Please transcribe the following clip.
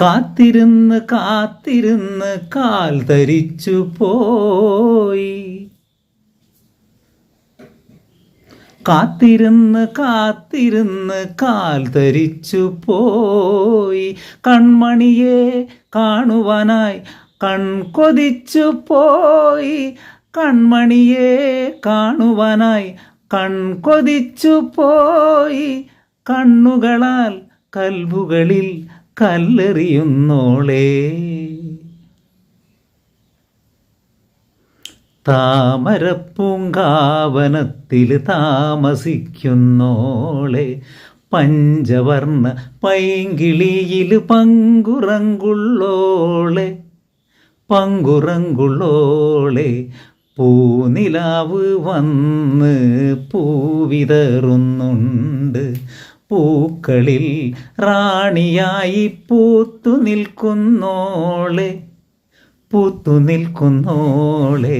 കാത്തിരുന്ന് കാത്തിരുന്ന് കാൽ ധരിച്ചു പോയി. കാത്തിരുന്ന് കാത്തിരുന്ന് കാൽ ധരിച്ചു പോയി. കൺമണിയെ കാണുവാനായി കൺകൊതിച്ചു പോയി. കൺമണിയെ കാണുവാനായി കൺകൊതിച്ചു പോയി. കണ്ണുകളാൽ കൽബുകളിൽ കല്ലെറിയുന്നോളേ. താമരപ്പൂങ്കാവനത്തിൽ താമസിക്കുന്നോളെ, പഞ്ചവർണ്ണ പൈങ്കിളിയിൽ പങ്കുറങ്കുള്ളോളെ, പങ്കുറങ്കുള്ളോളെ. പൂനിലാവ് വന്ന് പൂവിതറുന്നുണ്ട്. പൂക്കളിൽ റാണിയായി പൂത്തു നിൽക്കുന്നോളെ, പൂത്തു നിൽക്കുന്നോളെ.